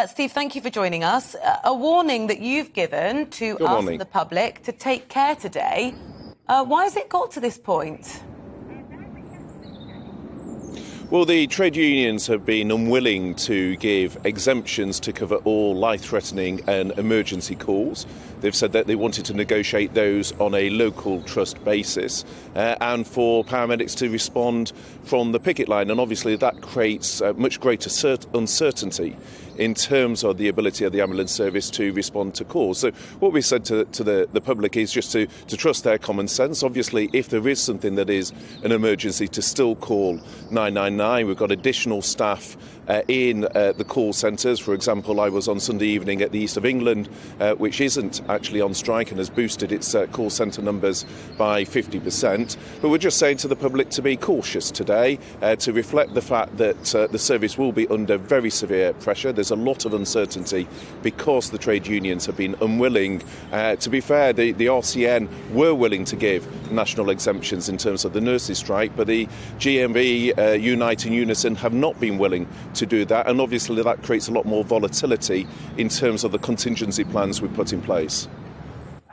Steve, thank you for joining us. A warning that you've given to us, the public, to take care today. Why has it got to this point? Well, the trade unions have been unwilling to give exemptions to cover all life-threatening and emergency calls. They've said that they wanted to negotiate those on a local trust basis and for paramedics to respond from the picket line. And obviously that creates much greater uncertainty in terms of the ability of the ambulance service to respond to calls. So what we said to the public is just to trust their common sense. Obviously, if there is something that is an emergency, to still call 999. We've got additional staff in the call centres. For example, I was on Sunday evening at the East of England, which isn't actually on strike and has boosted its call centre numbers by 50%. But we're just saying to the public to be cautious today, to reflect the fact that the service will be under very severe pressure. There's a lot of uncertainty because the trade unions have been unwilling. To be fair, the RCN were willing to give national exemptions in terms of the nurses' strike, but the GMB, Unite and Unison have not been willing to do that, and obviously that creates a lot more volatility in terms of the contingency plans we put in place.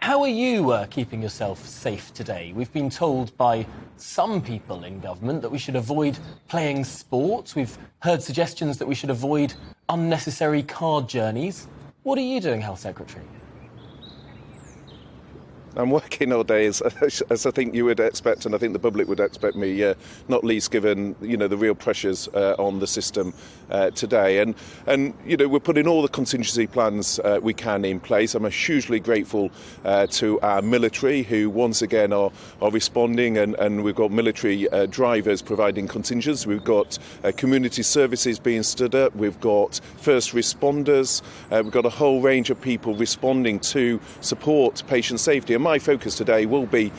How are you keeping yourself safe today? We've been told by some people in government that we should avoid playing sport. We've heard suggestions that we should avoid unnecessary car journeys. What are you doing, Health Secretary? I'm working all day, as I think you would expect, and I think the public would expect me, not least given the real pressures on the system today. And we're putting all the contingency plans we can in place. I'm hugely grateful to our military, who once again are responding, and we've got military drivers providing contingents. We've got community services being stood up. We've got first responders. We've got a whole range of people responding to support patient safety. My focus today will be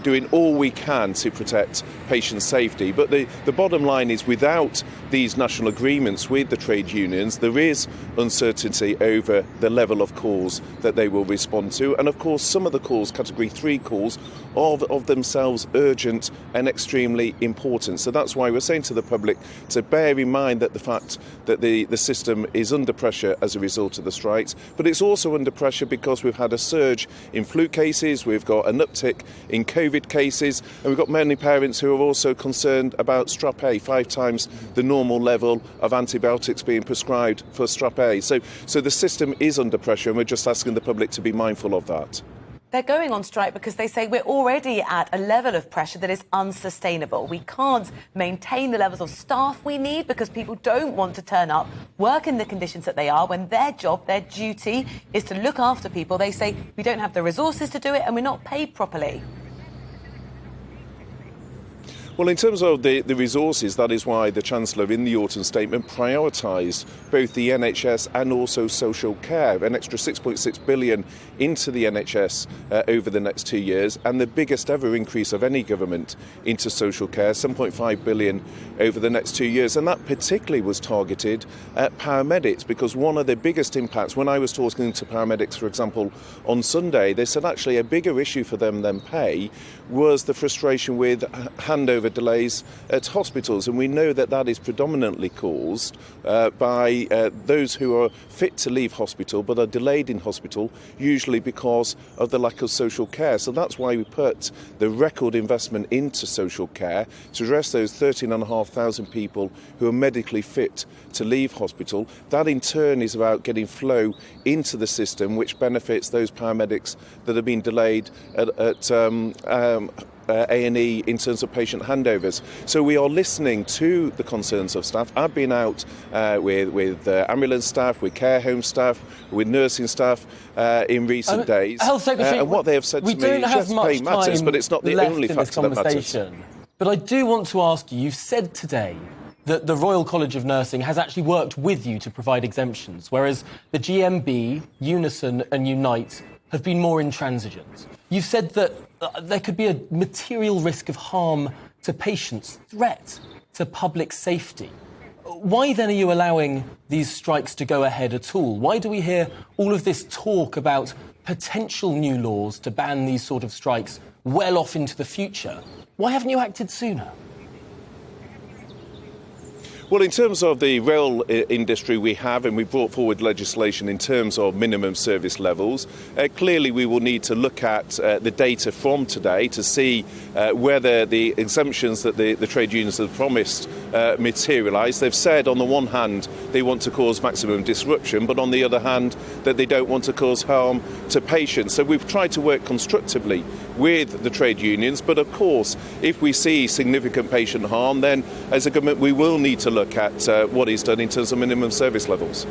doing all we can to protect patient safety. But the bottom line is, without these national agreements with the trade unions, there is uncertainty over the level of calls that they will respond to. And of course, some of the calls, category 3 calls, are of themselves urgent and extremely important. So that's why we're saying to the public to bear in mind that the fact that the system is under pressure as a result of the strikes, but it's also under pressure because we've had a surge in flu cases. We've got an uptick in COVID cases, and we've got many parents who are also concerned about strep A, 5 times the normal level of antibiotics being prescribed for strep A. So the system is under pressure, and we're just asking the public to be mindful of that. They're going on strike because they say we're already at a level of pressure that is unsustainable. We can't maintain the levels of staff we need because people don't want to turn up, work in the conditions that they are, when their job, their duty is to look after people. They say we don't have the resources to do it and we're not paid properly. Well, in terms of the resources, that is why the Chancellor in the autumn statement prioritised both the NHS and also social care, an extra 6.6 billion into the NHS over the next 2 years, and the biggest ever increase of any government into social care, 7.5 billion over the next 2 years. And that particularly was targeted at paramedics, because one of the biggest impacts, when I was talking to paramedics, for example, on Sunday, they said actually a bigger issue for them than pay was the frustration with handover delays at hospitals, and we know that that is predominantly caused by those who are fit to leave hospital but are delayed in hospital, usually because of the lack of social care. So that's why we put the record investment into social care to address those 13,500 people who are medically fit to leave hospital. That in turn is about getting flow into the system, which benefits those paramedics that have been delayed at A&E in terms of patient handovers. So we are listening to the concerns of staff. I've been out with ambulance staff, with care home staff, with nursing staff in recent days. Health Secretary, and what they have said to me is, yes, pay matters, but it's not the only factor that matters. But I do want to ask you, you've said today that the Royal College of Nursing has actually worked with you to provide exemptions, whereas the GMB, Unison and Unite have been more intransigent. You've said that there could be a material risk of harm to patients, threat to public safety. Why then are you allowing these strikes to go ahead at all? Why do we hear all of this talk about potential new laws to ban these sort of strikes well off into the future? Why haven't you acted sooner? Well, in terms of the rail industry, we have, and we brought forward legislation in terms of minimum service levels. Clearly, we will need to look at the data from today to see whether the exemptions that the trade unions have promised materialise. They've said, on the one hand, they want to cause maximum disruption, but on the other hand, that they don't want to cause harm to patients. So we've tried to work constructively with the trade unions, but of course, if we see significant patient harm, then as a government we will need to look at what is done in terms of minimum service levels.